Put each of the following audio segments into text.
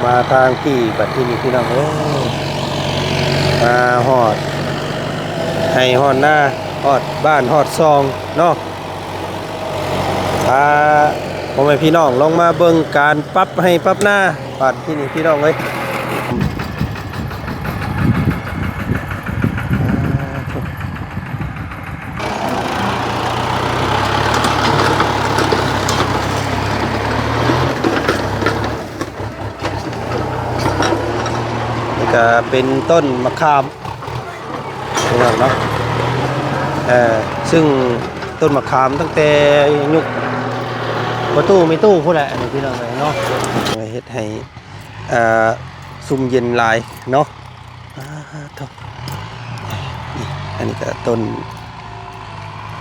มาทางที่บัดที่นี่พี่น้องมาฮอดให้ฮอดหน้าฮอดบ้านฮอดซองเนาะพาพ่อแม่พี่น้องลงมาเบิ่งการปรับให้ปรับหน้าบัดที่นี่พี่น้องก็เป็นต้นมะขามพี่น้องเนาะซึ่งต้นมะขามตั้งแต่ยุคประตูไม่ตู้พูดแหละพี่น้องเลยเนาะเฮ็ดให้ซุ่มเย็นลายเนาะอันนี้ก็ต้น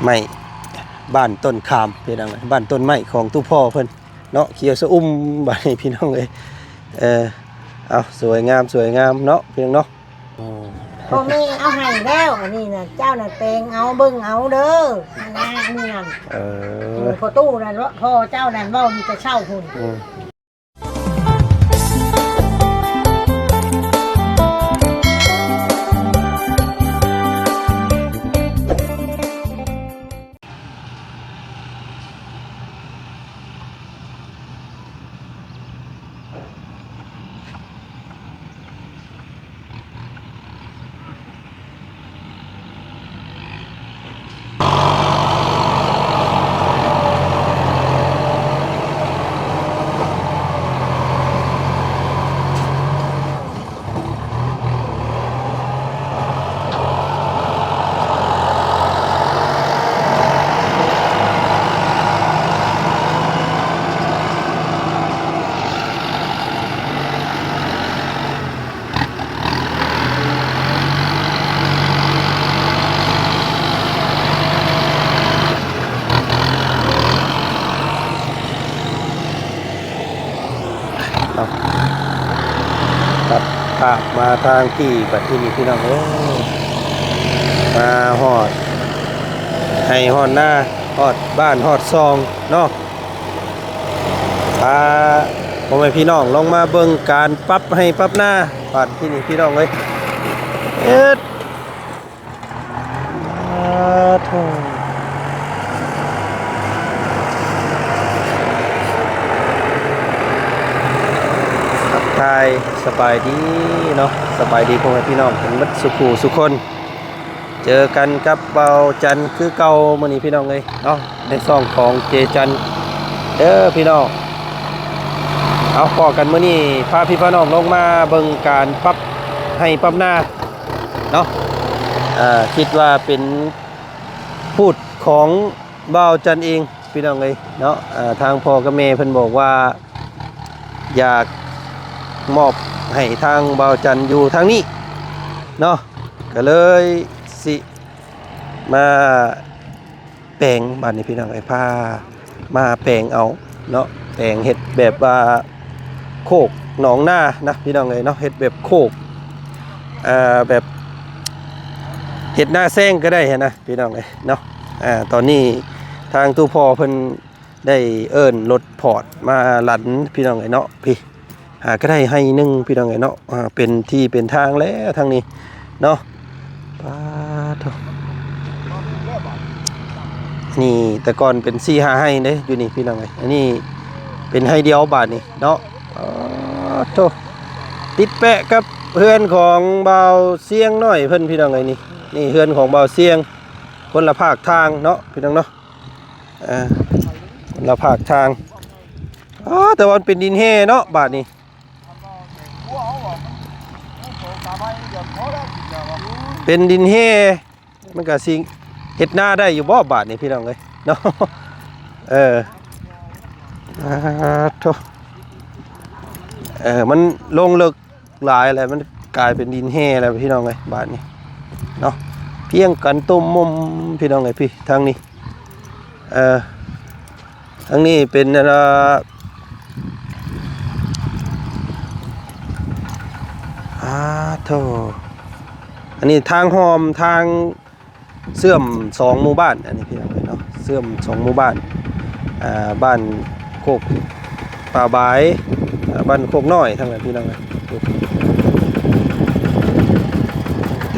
ไม้บ้านต้นขามพี่น้องบ้านต้นไม้ของตู้พ่อเพิ่นเนาะเขียวสะอุ้มบ้านพี่น้องเลยเอาสวยงามเนาะเพียงเนาะพ่อแม่เอาให้แล้วอันนี้น่ะเจ้าน่ะแตงเอาเบิ่งเอาเด้อนะนี่นั่นพอตู้นั่นพ่อเจ้านั่นเว้ามีแต่เช่าหุ่นตัดภาพมาทางที่บัดที่นี่พี่น้องมาฮอดให้ฮอดหน้าฮอดบ้านฮอดซองเนาะพาพ่อแม่พี่น้องลงมาเบิ่งการปรับให้ปรับหน้าบัดที่นี่พี่น้องทายสบายดีเนาะสบายดีพ่อแม่พี่น้องเป็นมัดสุขูสุคนเจอกันกับเบาจันคือเก่ามื้อนี้พี่น้องเลยเนาะในซ่องของเจจันพี่น้องเอาพอกันมื้อนี้พาพี่น้องลงมาเบิ่งการปรับให้ปรับหน้าเนาะคิดว่าเป็นพูดของเบาจันเองพี่น้องเลยเนาะทางพ่อกับแม่เพิ่นบอกว่าอยากมอบให้ทางเบาจันอยู่ทางนี้เนาะก็เลยสิมาแปลงบ้านนี้พี่น้องไอ้ผ้ามาแปลงเอาเนาะแปลงเห็ดแบบว่าโคกหนองหน้านะพี่น้องเลยเนาะเห็ดแบบโคกแบบเห็ดหน้าแซงก็ได้นะพี่น้องเลยเนาะตอนนี้ทางตู้พ่อเพิ่นได้เอิ้นรถพอร์ตมาหลันพี่น้องเลยเนาะพี่ก็ได้ให้นึงพี่น้องไงเนาะเป็นที่เป็นทางแล้วทางนี้เนาะป้าทนี่แต่ก่อนเป็น4-5ให้เด้อยู่นี่พี่น้องไงอันนี้เป็นให้เดียวบาทนี่เนาะโธ่ติดแปะกับเฮือนของเบาเสียงน้อยเพิ่นพี่น้องไงนี่เฮือนของเบาเสียงคนละภาคทางเนาะพี่น้องเนาะคนละภาคทางแต่วันเป็นดินแห่เนาะบาทนี้เป็นดินแห่มันก็สิเฮ็ดหน้าได้อยู่บ่บาทนี่พี่น้องเอ้ยเนาะมันลงลึกหลายอะไรมันกลายเป็นดินแห่แล้วพี่น้องเอ้ยบาทนี้เนาะเพียงกันตุ่มมุมพี่น้องเอ้ยพี่ทางนี้ทางนี้เป็นโธ่อันนี้ทางหอมทางเสื่อม2หมู่บ้านอันนี้พี่น้องเนาะเสื่อม2หมู่บ้านบ้านโคกป่าบาย บ้านโคกน้อยทางนั้นพี่น้องนะ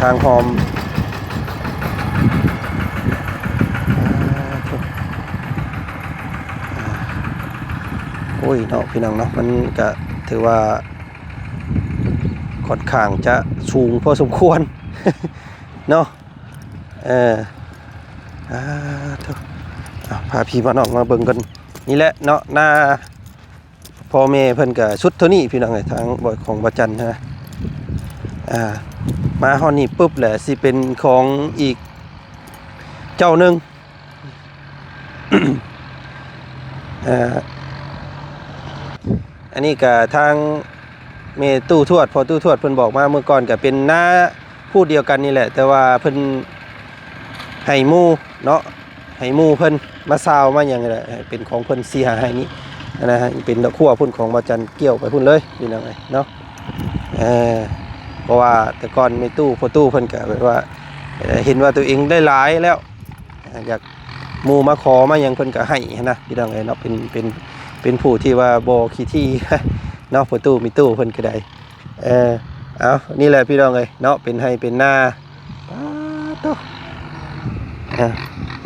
ทางหอมโอ้ยเนาะพี่น้องเนาะมันก็ถือว่าค่อนข้างจะสูงพอสมควร เนาะพาพี่มาน้องมาเบิ่งกันนี่แหละเนาะหน้าพ่อแม่เพิ่นก็ชุดเท่านี้พี่น้องทางบ่อยของบ่จันนะมาฮอดนี่ปุ๊บแหละสิเป็นของอีกเจ้าหนึ่ง อันนี้ก็ทางเมตู้ทวดพอตู้ทวดเพิ่นบอกมาเมื่อก่อนก็เป็นหน้าพูดเดียวกันนี่แหละแต่ว่าเพิ่นให้หมู่เนาะให้หมู่เพิ่นมาซาวมาอย่างไรเป็นของเพิ่นเสียให้นี้นะฮะเป็นดอกขั้วพุ่นของบ่จันเกี่ยวไปพุ่นเลยนี่นะเนาะเพราะว่าแต่ก่อนเมตู้พอตู้เพิ่นก็แบบว่าเห็นว่าตัวเองได้หลายแล้วอยากหมู่มาขอมาอย่างเพิ่นก็ให้นะพี่น้องเนาะเป็นผู้ที่ว่าบ่ขี้ที่ เนาะพอตู้มีตู้เพิ่นก็ได้เอานี่แหละพี่น้องเอ้ยเนาะเป็นให้เป็นหน้าตู้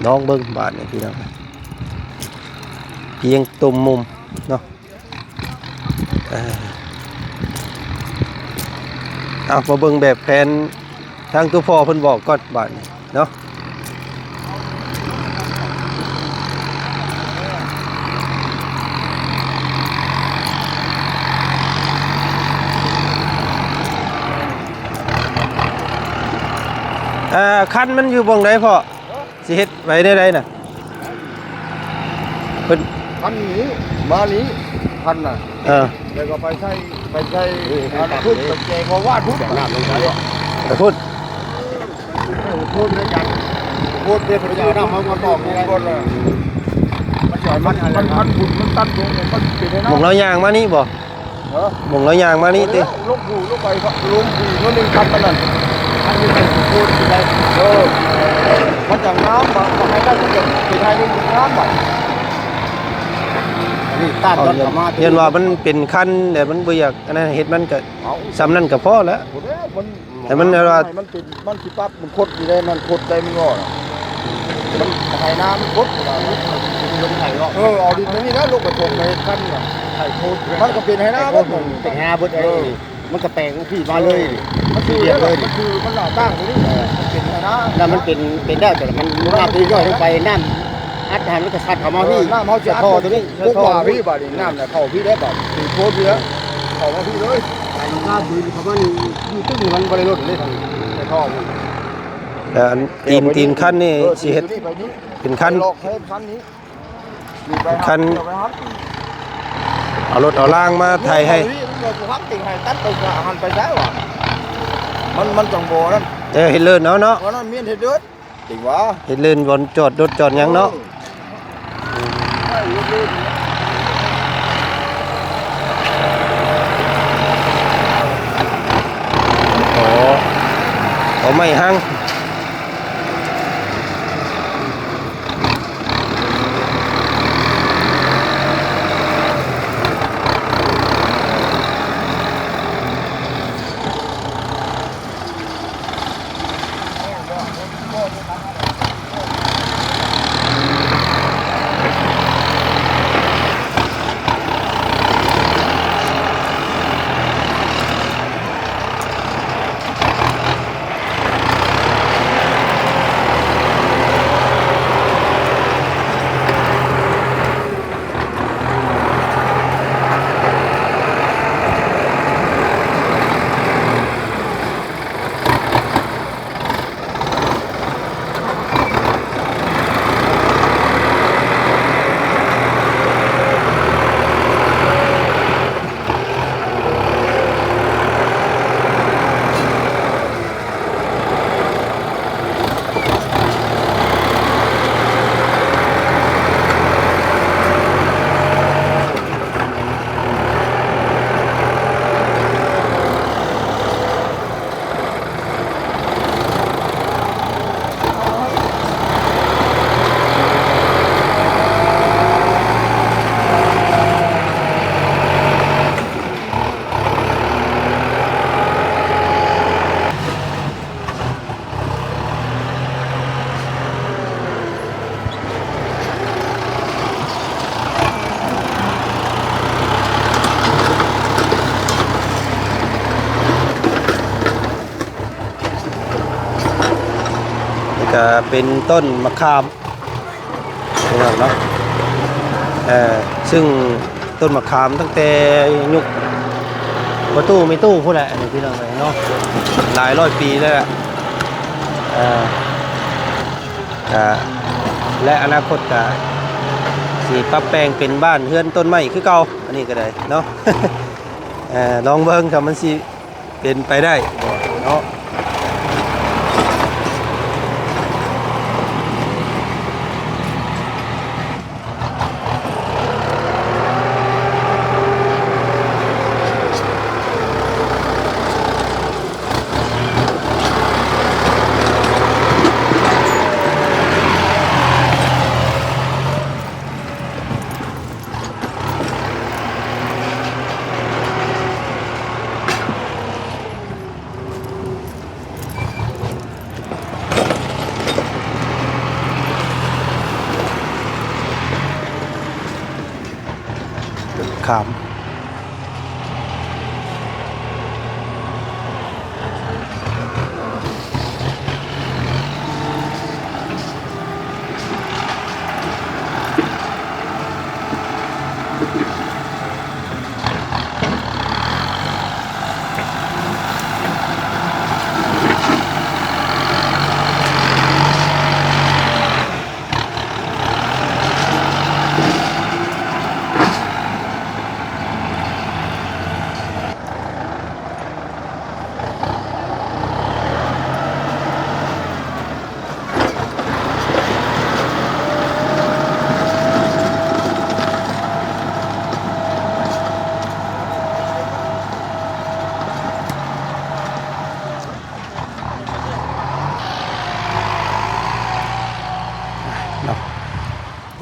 น้องเบิ่งบาดนี่พี่น้องเพียงตุ่มมุมเนาะเอามาเบิ่งแบบแผนทางตัวพ่อเพิ่นบอกก่อนบาดนี่เนาะคันมันอยู่บ่งใดพ่อสิเฮ็ดไว้ได้น่ะเพิ่น พันนี้มานี้พันน่ะแล้วก็ไปใช้พูดกับแกงว่าวาดพูดแบบนั้นลงไปพูดด้วยกันพูดเรื่องพระเจ้าน้ำมันบอกไงคนละมันใหญ่มันบุญมันตัดลงมันเป็นไงนะ หม่องเราย่างมานี่บ่หม่องเราย่างมานี่ติ ลูกหูลูกไปลุงหูนั่นเองคันนั่นอันนี้เป็นพูดอะไรมันจากน้ำมาให้ได้ทุกอย่างเป็นไทยนี่น้ำแบบนี่ต้านรถมาเห็นว่ามันเป็นคันแต่มันบ่อยากอันนั้นเฮ็ดมันก็ซ้ำนั้นก็พอแล้วแต่มันว่ามันเป็นมันสิปั๊บมันคดอยู่ได้มันคดได้มันงอมันไถน้ำมันคดมันไถงอเอาดินนี่นะลูกกระทงไปคันน่ะไถโคตรมันก็เป็นไถน้ำมันเป็นหาบุตรมันก็แปลงพี่มาเลย มันคือเรียบเลยมันคือมันหล่อตั้งตรงนี้เป็นไถน้ำแล้วมันเป็นได้แต่มันน้ำตีย่อยลงไปน้ำอัดหันมันก็ชัดเข้ามาพี่น้ำเขาจะท่อตัวนี้พวกว่าพี่บาดนี้น้ำเนี่ยเข้าพี่ได้แบบเป็นโคตรเยอะเข้ามาพี่เลยไอ้น้ำดีเขาว่านี่ตึ้งมันบริโภคเลยทางในท่อแล้วตีนคันนี่สิเฮ็ดเป็นคันคันเอารถเอาล่างมาไถให้มันจังโบนั่นเฮ็ดเลิศเนาะนั่นเมียนเฮ็ดเลิศจริงวะเฮ็ดเลิศบนจอดรถจอดหยังเนาะโอ้ไม่หั่ง ก็เป็นต้นมะขามพี่น้องเนาะซึ่งต้นมะขามตั้งแต่ยุคประตูไม่ตู้พูดแหละอันนี้พี่น้องเลยเนาะหลายร้อยปีแล้วแหละและอนาคตก็สีปรับแปลงเป็นบ้านเฮือนต้นไม้คือเก่าอันนี้ก็ได้เนาะ ลองเบิ่งครับมันสิเป็นไปได้เนาะขาม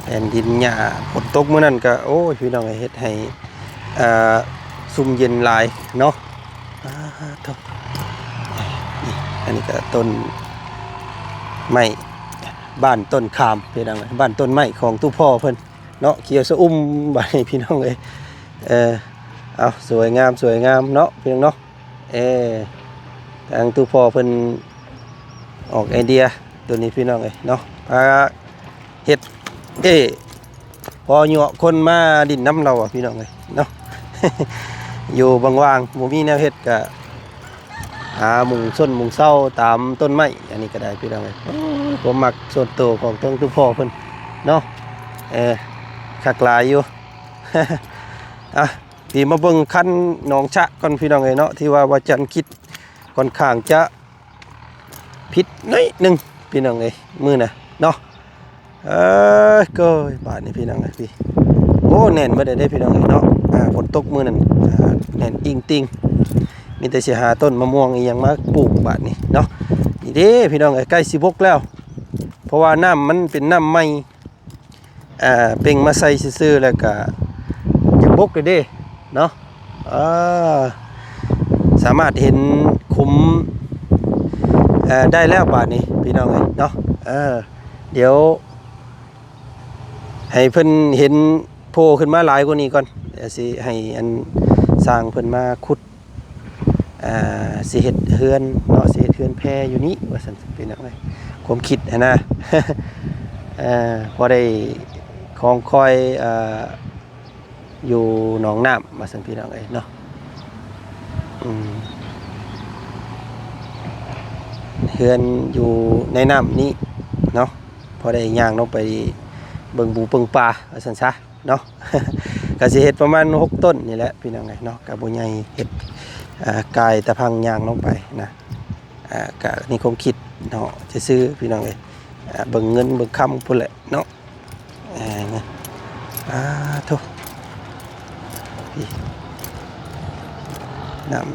แผ่นดินหญ้าฝนตกเมื่อนั้นก็โอ้ยพี่น้องเฮ็ดให้ซุ่มเย็นหลายเนาะนี่อันนี้ก็ต้นไม้บ้านต้นขามพี่น้องบ้านต้นไม้ของตู้พ่อเพิ่นเนาะเขียวสะอุ้มบ้านนี้พี่น้องเอ้ยเอาสวยงามเนาะพี่น้องเนาะทางตู้พ่อเพิ่นออกไอเดียตัวนี้พี่น้องเอ้ยเนาะเฮ็ดพอเหยาะคนมาดินน้ำเราอ่ะพี่น้องเลยเนาะ อยู่บางว่างบ่มีแนวเฮ็ดก็หามุงส้นมุงเศร้าตามต้นไม้อันนี้ก็ได้พี่น้องเลยผมมักส่วนตัวของต้นตุพ่อเพิ่นเนาะคักหลายอยู่ อ่ะที่มาเบิ่งคันหนองชะก่อนพี่น้องเลยเนาะที่ว่าจันคิดค่อนข้างจะผิดนิดนึงพี่น้องเลยมื้อน่ะเนาะก็บาทนี่พี่น้องเลยพี่โอ้แน่นมาได้พี่น้องเลยเนาะฝนตกมื้อนั้นแน่นอิงติงมีแต่สิหาต้นมะม่วงอีหยังมาปลูกบาทนี่เนาะนี่เด้พี่น้องเอ้ยใกล้สิบกแล้วเพราะว่าน้ำมันเป็นน้ำใหม่เป่งมาใส่ซื่อๆแล้วก็จะบกเลยเด้เนาะสามารถเห็นคุมได้แล้วบาทนี้พี่น้องเอ้ยเนาะเดี๋ยวให้เพิ่นเห็นโผล่ขึ้นมาหลายกว่านี้ก่อนเดี๋ยวสิให้อันสร้างเพิ่นมาขุดสิเฮ็ดเฮือนเนาะสิเฮ็ดเฮือนแพอยู่นี้ว่าซั่นพี่น้องเอ้ยความคิดนะ พอได้ของคอยอยู่หนองน้ำว่าซั่นพี่น้องเอ้ยเนาะเฮือนอยู่ในน้ำนี้เนาะพอได้ย่างลงไปเบิ่งบูเบิ่งปลาว่าซั่นซะเนาะ ก็สิเฮ็ดประมาณ6ต้นนี่แหละพี่น้องเอ้ยเนาะก็บ่ใหญ่เฮ็ดกายตะพังย่างลงไปนะก็นี่ความคิดเนาะจะซื้อพี่น้องเอ้ยเบิ่งเงินเบิ่งคำพุ่นแหละเนาะทุกพี่น้ำ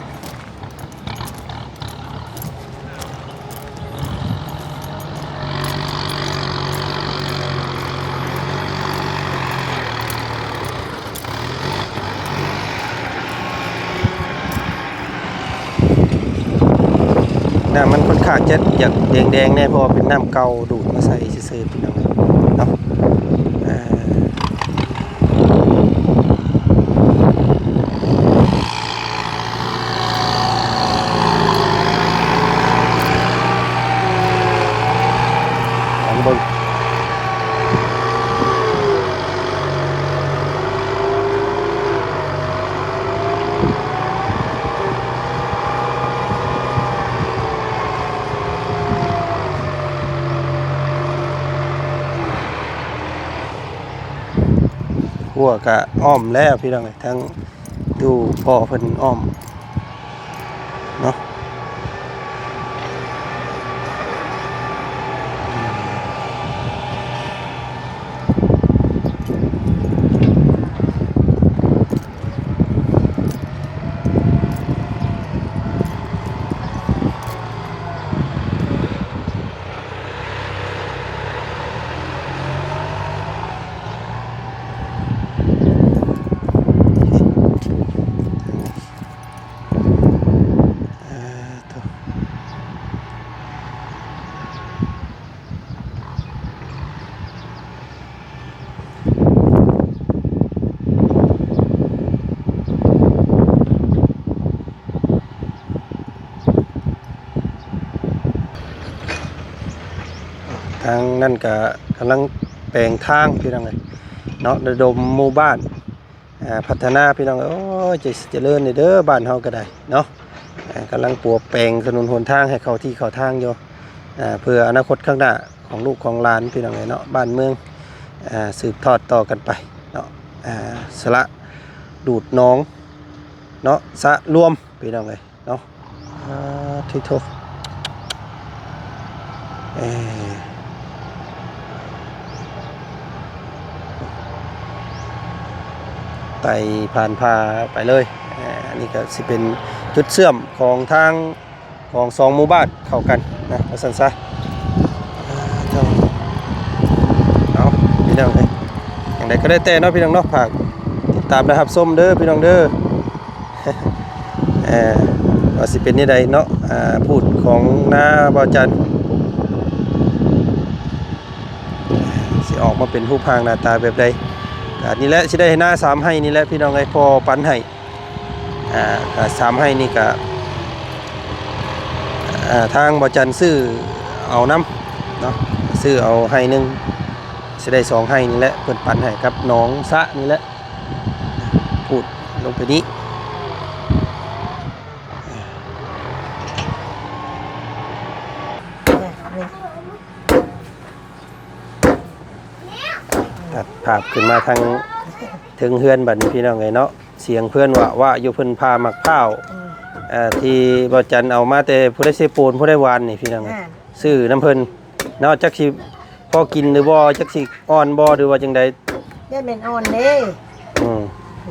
น้ำมันค่อนข้างจะอยากแดงๆแน่เพราะว่าเป็นน้ำเก่าดูดมาใส่ซื่อๆพี่น้องเนาะ เบิ่งหัวกะอ้อมแล้วพี่น้องเอ้ยทั้งดูพ่อเพิ่นอ้อมเนาะทางนั่นก็กำลังแปลงทางพี่น้องเลยเนาะระดมหมู่บ้านพัฒนาพี่น้องโอ้ยจะเจริญเด้อบ้านเฮาก็ได้เนาะกำลังปลูกแปลงถนนหนทางให้เข้าที่เข้าทางอยู่เพื่ออนาคตข้างหน้าของลูกของหลานพี่น้องเลยเนาะบ้านเมืองสืบทอดต่อกันไปเนาะสละดูดน้องเนาะสะรวมพี่น้องเลยเนาะที่โทไต่ผ่านพาไปเลยอันนี้ก็สิเป็นจุดเชื่อมของทางของ2หมู่บ้านเข้ากันนะว่าซั่นซะเอาพี่น้องเอ้ยอย่างใดก็ได้แต่เนาะพี่น้องเนาะฝากติดตามนะครับส้มเด้อพี่น้องเด้อ ว่าสิเป็นนี่ใดเนาะพูดของน้าบ่าวจันสิออกมาเป็นรูปร่างหน้าตาแบบใดนี่แหละสิได้หน้า3ให้นี่แหละพี่น้องไอ้พอปันให้ก็3ให้นี่ก็ทางบ่จันซื้อเอาน้ำเนาะซื้อเอาให้นึงสิได้2ให้นี่แหละเพิ่นปันให้กับน้องสะนี่แหละพูดลงไปนี้ตัดภาพขึ้นมาทางถึงเฮือนบัดนี้พี่น้องไงเนาะเสียงเพื่อนว่าอยู่เพิ่นพามักพร้าวที่บ่จันเอามาแต่ผู้ได้เสปูนผู้ได้หวานนี่พี่น้องไงซื้อน้ำเพิ่นเนาะจักสิพอกินหรือบ่จักสิอ่อนบ่หรือว่าจังใดได้เป็นอ่อนเด้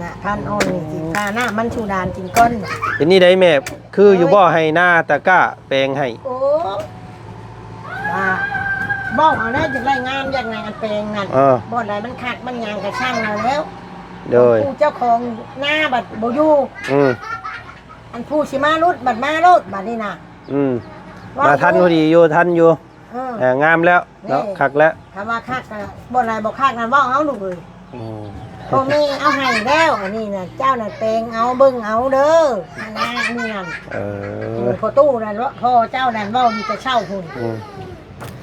น่ะพันอ่อนนี่สิพาหน้ามันชูดานกินก้นเป็นนี่ได้แม่คืออยู่บ่ให้หน้าตะกร้าแปลงให้โอ้ว่าบอกเอาได้จากไรงานจากงานแปลงนั่นบ่ได้มันขาดมันยางกระช่างแล้วโดยผู้เจ้าของหน้าบัดบ่อยู่อันผู้สิมารุดบัดมารุดบัดนี่น่ะมาทันพอดีอยู่ทันอยู่งามแล้วเนาะคักแล้วคำว่าคักก็บ่ได้บ่คักนั่นเว้าเอาลูกเอ้ยพ่อแม่เอาให้แล้วอันนี้น่ะเจ้าน่ะแปลงเอาเบิ่งเอาเด้อหน้านี่นั่นพอตู้นั่นพ่อเจ้านั่นเว้ามีแต่เช่าหุ่น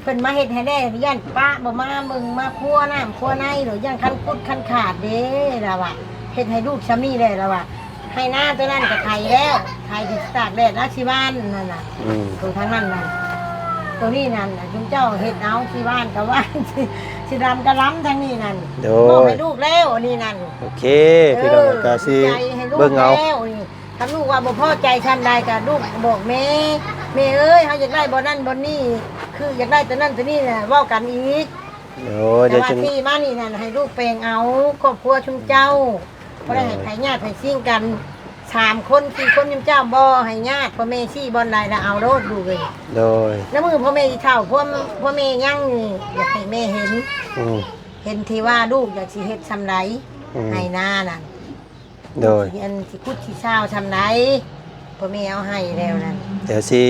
เพิ่นมาเฮ็ดให้ได้ย่านป้าบ่มามึงมาครัวน้ำครัวในหรือย่างคันกุดคันขาดเด้ล่ะว่ะเฮ็ดให้ลูกชำนี่ได้ล่ะว่ะให้หน้าตัวนั้นก็ไถแล้วไถที่ตากแดดแล้วที่บ้านนั่นน่ะตัวทางนั้นน่ะตัวนี้นั่นน่ะจุ๊เจ้าเฮ็ดเอาที่บ้านก็ว่าสิดำกะล้ำทางนี้นั่นบอกให้ลูกแล้วนี่นั่นโอเคพี่น้องก็สิเบิ่งเอาถ้าลูกว่าบ่พอใจชั้นใดก็ลูกบอกแม่เอ้ยเฮาอยากได้บ่นั่นบ่นี่คืออยากได้ตัวนั่นตัวนี้น่ะเว้ากันอีกเดี๋ยวจังที่มานี่นั่นให้ลูกแปลงเอาครอบครัวชุมเจ้าบ่ได้ให้ไผญาติไผซิ่งกัน3คน4คนชุมเจ้าบ่ให้ญาติพ่อแม่ชี้บ่ได้ละเอาโลดดูเลยโดยแล้วมื้อพ่อแม่สิเฒ่าพ่อแม่ยังนี่อยากให้แม่เห็นที่ว่าลูกอยากสิเฮ็ดซำใดให้หน้านั่นโดยอันสิคุดสิเช้าซำใดพ่อแม่เอาให้แล้วนั่นเดี๋ยวสิ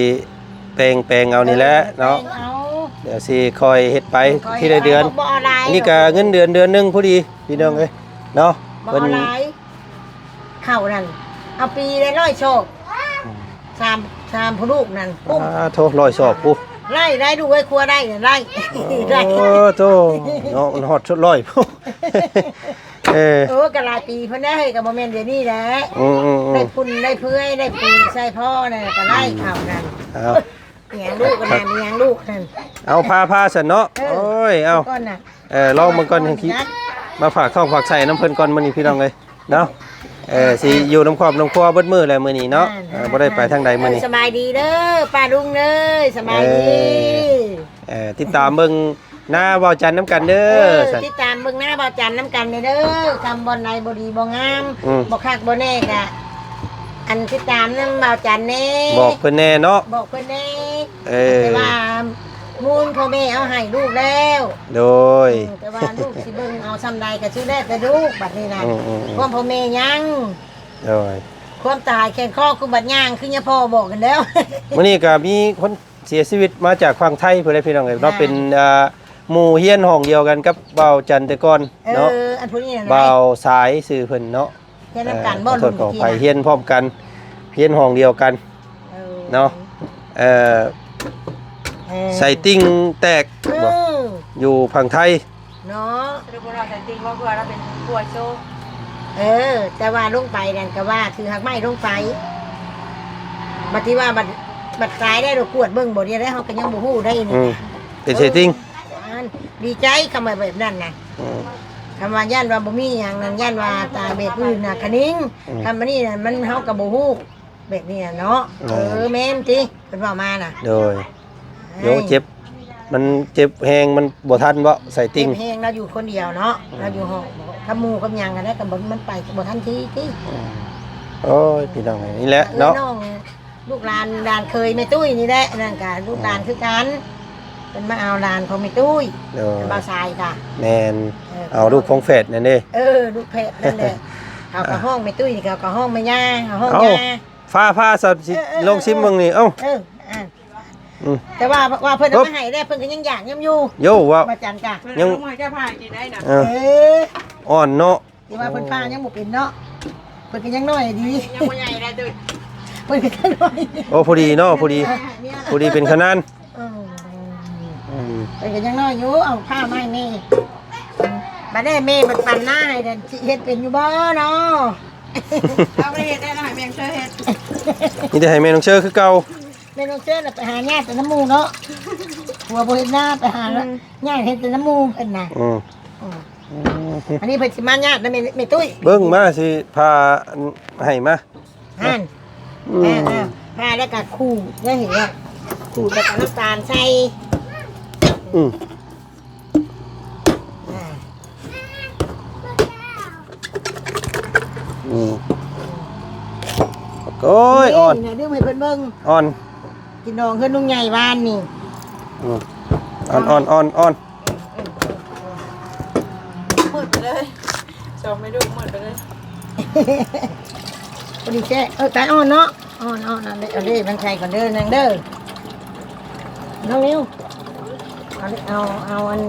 แปลงเอานี่แหละเนาะเดี๋ยวสิคอยเฮ็ดไปที่ได้เดือนนี่ก็เงินเดือนนึงพอดีพี่น้องเอ้ยเนาะเพิ่นเข้านั่นเอาปีละ100โชค3ผู้ลูกนั่นโทษ100ชอบปุ๊ ไล่ดูไว้ครัวได้ไล่ไล่ โอ้โตเนาะมันฮอดชุดร้อย กะลาปีเพิ่นได้ให้กับโมเมนต์เดี๋ยวนี้แหละ ๆ ได้พุ่นได้เพื่อยได้ปูใส่พ่อน่ะก็ไล่เอานั่น เอา เลี้ยงลูกก็นานเลี้ยงลูกนั่น เอาพาสันเนาะโอ้ยเอา ก้อนน่ะ ลองมันก่อนให้คิดมาฝากท้องฝากใส่น้ำเพิ่นก่อนมื้อนี้พี่น้องเอ้ยเนาะสิอยู่น้ำครอบน้ำครัวเบิดมื้อแล้วมื้อนี้เนาะบ่ได้ไปทางใดมื้อนี้ สบายดีเด้อป้าลุงเด้อสบายดี ติดตามเบิ่งหน้าเว้าจันทร์น้ำกันเด้อสัน ติดตามเบิ่งหน้าบ่าวจันน้ำกันเด้อคำบ่ไหนบ่ดีบ่งามบ่คักบ่แน่กะอันติดตามนำบ่าวจันแน่ บอกเพิ่นแน่เนาะ บอกเพิ่นแน่ อ แต่ว่ามูลพ่อแม่เอาให้ลูกแล้ว โดย แต่ว่าลูกสิเบิ่งเอาซำใดก็สิได้แต่ลูกบัดนี้นะความพ่อแม่ยัง โดย ความตายแค่ข้อคือบัดย่างคือเนี่ยพ่อบอกกันแล้ว มื้อนี้ก็มีคนเสียชีวิตมาจากฝั่งไทยเพิ่นได้พี่น้องเอ้ยเนาะเป็นหมู่เฮียนห้องเดียวกันกับเบาจันทร์แต่ก่อนเนาะ อันพวกนี้นะ เบาสายชื่อเพิ่นเนาะ แค่น้ำกันบ่ ขอโท ลุ ษ ง ขออภัยเฮียนพร้อมกันเฮียนห้องเดียวกันเนาะใส่ติ่งแตกบ่อยู่ฝั่งไทย เนาะ สรุปว่าเราใส่ติงว่าเพื่อเราเป็นป่วยโซ่ แต่ว่าลงไปนั่นก็ว่าคือหักไม้ลงไปบัดที่ว่าบัดตายได้เรากวดเบิ่งบ่ได้เฮาก็ยังบ่ฮู้ได้นี่ เป็นใส่ติ่ง ดีใจคำว่าแบบนั้นน่ะคำว่าย่านว่าบ่มีหยังนั่นย่านว่าตาแบบอื่นน่ะคะนิ้งคำว่านี่น่ะมันเฮาก็บ่ฮู้แบบนี้น่ะเนาะแม่นติเพิ่นว่ามาน่ะ โดยโยเจ็บมันเจ็บแฮงมันบ่ทันบ่ใส่ติ่ง เฮงเราอยู่คนเดียวเนาะเราอยู่ห้องกับหมู่กับหยังกันแล้วก็บ่มันไปบ่ทันทีติ โอ้ยพี่น้องนี่แหละเนาะ น้องลูกหลานเคยแม่ตุ้ยนี่แหละนั่นก็ลูกหลานคือกันเป็นมาเอาหลานของแม่ตุ้ย โดย บ่าวทรายค่ะ แม่นเอาลูกของแฝดนั่นเด้ ลูกเพชรนั่นแหละเอากับห้องแม่ตุ้ยนี่ก็กับห้องแม่ย่าเอาห้อง เอ้า ย่า ฟ้าสัตว์สิลงซิมเบิ่งนี่เอ้า อ่ะแต่ว่าเพิ่นเอามาให้ได้เพิ่นก็ยังอยากยังอยู่ โยว่า มาจันจ้ะ ยัง มวยแก้ผ้ากินได้นะ อ่อนเนาะ ที่ว่าเพิ่นพายังบ่เป็นเนาะเพิ่นก็ยังน้อยดี ยังไม่ใหญ่ได้ตื่น เพิ่นก็ยังน้อย โอ้พอดีเนาะพอดีเป็นขนาด เพิ่นก็ยังน้อยอยู่เอาผ้ามาให้แม่บัดนี้แม่มันปั่นหน้าให้เด้เฮ็ดเป็นอยู่บ่เนาะ เราไม่เห็นได้นะแมงเชอเห็ด นี่ได้ให้แม่น้องเชอคือเก่า แม่น้องเชื่อน่ะไปหาญาติแต่น้ำมูเนาะหัวบ่เฮ็ดหน้าไปหาญาติเฮ็ดแต่น้ำมูเพิ่นน่ะอันนี้เพิ่นสิมาญาตินะแม่ตุ้ย เบิ่งมาสิพาให้มา หั่นพาแล้วก็ขู่ได้เห็นอ่ะขู่แล้วก็น้ำตาลใส่โอ้ยอ่อน เดี๋ยวให้เพิ่นเบิ่ง อ่อน กินดองเพิ่นลุงใหญ่วานนี่ อ่อน มืดไปเลยจอมไม่ดูมืดไปเลย พอดีแซ่ตายอ่อนเนาะอ่อนเอาเลยมันใส่ก่อนเด้อนางเด้อน้องนิ้วเอาอัน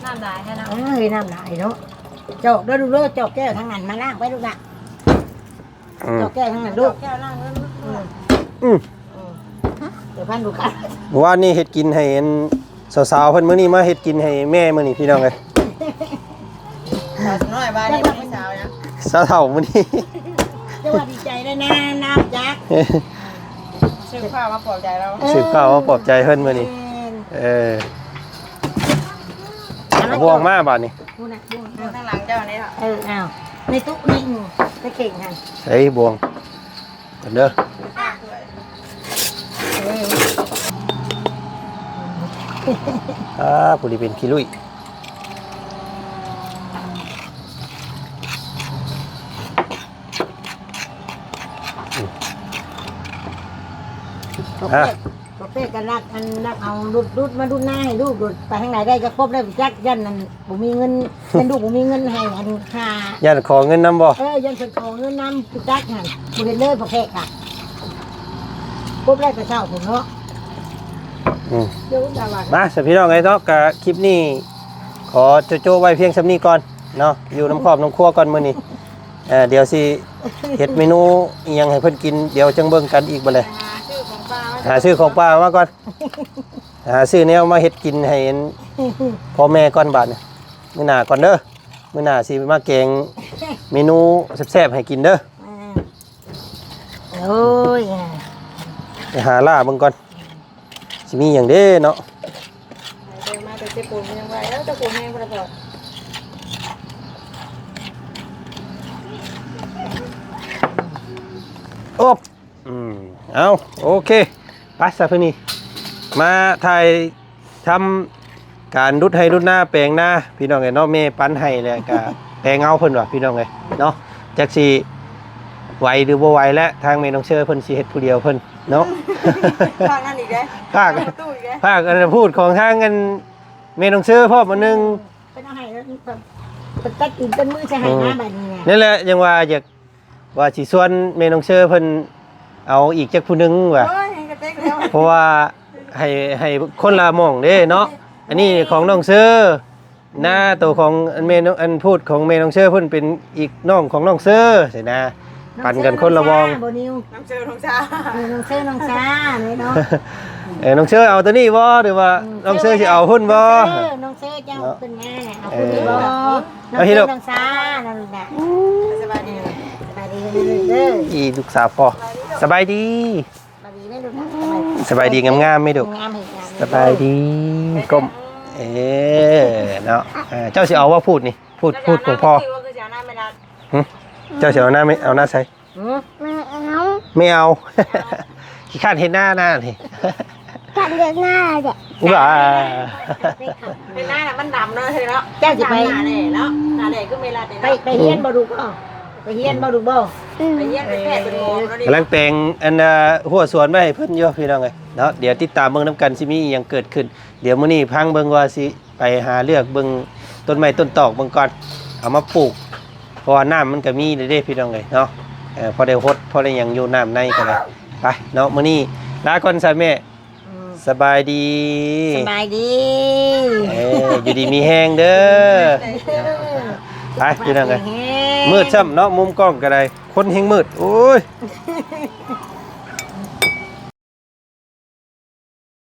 น้ำได้แค่นั้น เฮ้ยน้ำไหลเนาะจอกเด้อดูเด้อจอกแก้วทั้งนั้นมาล้างไว้ลูกละจอกแก้วทั้งนั้นลูก แก้วล่างแล้ว เดี๋ยวพันดูกัน เมื่อวานนี้เฮ็ดกินให้สาวๆเพิ่นมื้อนี้มาเฮ็ดกินให้แม่มื้อนี้พี่น้องเอ้ย สาวน้อยบ้านนี้ไม่สาวนะ สาวเฒ่ามื้อนี้ จะว่าดีใจเลยนะน้ำจัก ซื้อข้าวมาปลอบใจเรา สิบข้าวมาปลอบใจเพิ่นมื้อนี้บ่วงมาบาดนี้ ดูนะดู ข้างหลังเจ้านี่ค่ะ เอาในตู้นี่ในเข่งกัน ใส่บ่วงกันเด้อผู้ที่เป็นขี้ลุย ประเภทกันรักอันรักเอาดุดมาดุดหน้าให้ลูกดุดไปทางไหนได้ก็ครบได้จักยันนั่นผมมีเงินเป็นลูกผมมีเงินให้อันค่า ย่านขอเงินนำบ่ ยันเป็นของเงินนำจักหันบุเห็นเลยประเภทอ่ะครบได้กระเช้าผมเนาะเดี๋ยวจะว่า มาสิพี่น้องไอ้เนาะก็คลิปนี้ขอโจๆไว้เพียงส่ำนี้ก่อนเนาะอยู่น้ำครอบน้ำครัวก่อนมื้อนี้เดี๋ยวสิเฮ็ดเมนูอีหยังให้เพิ่นกินเดี๋ยวจังเบิ่งกันอีกบ่เลย ชื่อของป้า หาชื่อของป้ามาก่อน หาซื้อแนวมาเฮ็ดกินให้พ่อแม่ก่อนบาดนี่มื้อหน้าก่อนเด้อมื้อหน้าสิมาแกงเมนูแซ่บๆให้กินเด้อ โอ้ย ไปหาล่าเบิ่งก่อนสิมีหยังเด้เนาะ เดินมาแต่เจ็บปวดยังไงแล้วตะปูแห้งประกอบ โอ๊บเอาโอเคไปซะเพิ่นนี่มาถ่ายทำการรุดให้รุดหน้าแปลงหน้าพี่น้องเอ้ยเนาะแม่ปั้นให้แล้วก็แปลงเอาเพิ่นว่าพี่น้องเอ้ยเนาะจักสิไหวหรือบ่ไหวแล้วทางแม่น้องเชอเพิ่นสิเฮ็ดผู้เดียวเพิ่นเนาะ ภาคนั่นอีกแล้ว ภาค ตู้อีกแล้ว ภาคอันพูดของทางกันเมนองเชื่อพ่อมานึง เป็นเอาให้แล้วเป็นตัดกินเป็นมือใช้ให้หน้าแบบนี้ไง นั่นแหละยังว่าอยากว่าสิส่วนเมนองเชื่อเพิ่นเอาอีกจักผู้หนึงว่ะ โอ้ยกระเต็กแล้ว เพราะว่าให้คนละหม่องเด้เนาะอันนี้ของน้องเชื่อหน้าตัวของอันเมนอันพูดของเมนองเชื่อเพิ่นเป็นอีกน้องของน้องเชื่อใช่นะปั่นกันคนละวอง โบนิว น้ำเจอน้องชา น้องเซน้องชาเลยเนาะ น้องเชื่อเอาตัวนี้บ่หรือว่าน้องเชื่อสิเอาหุ้นบ่ น้องเซเจ้าเป็นแม่เอาคนนี้บ่น้องเซน้องชานั่นแหละ สบายดีเลย สบายดีเด้อ อีลูกสาวพ่อสบายดี สบายดีไม่ดู สบายดีงามๆไหม่ดุ งามเหตุการณ์ สบายดีก้มเนาะเจ้าสิเอาว่าพูดนี่พูดของพ่อ คือจะเอาหน้าไม่รัด เจ้าสิเอาหน้าไม่เอาหน้าใส่ไม่เอา ขี้ข้านเห็นหน้านี่ กันเดือนหน้าเด็ก ว้า เป็นหน้าน่ะมันดำเลยเนาะ เจ้าจะไป หน้าแดงเนาะหน้าแดงก็ไม่รัดเลย ไป เนาะ ไปเฮียนบ่ดูบ่ไปเฮียนบ่ดูบ่ ไปเยี่ยมเป็นแพทย์เป็นหมอแล้วดิ กำลังแต่งอันหัวสวนไว้ให้เพิ่นอยู่พี่น้องเอ้ยเนาะเดี๋ยวติดตามเบิ่งนํกันสิมีอิหยังเกิดขึ้นเดี๋ยวมื้อนี้พังเบิ่งว่าสิไปหาเลือกเบิ่งต้นไม้ต้นตอกเบิ่งก่อนเอามาปลูกเพราะว่าน้ำมันก็มีเด้พี่น้องเอ้ยเนาะพอได้ฮดพอได้หยังอยู่น้ำในก็ได้ไปเนาะมื้อนี้ลาก่อนซะแม่สบายดี สบายดี อยู่ดีมีแห้งเด้อไปพี่น้องเอ้ยมืดซ้ำเนาะมุมกล้องก็ได้คนแห่งมืดโอ้ย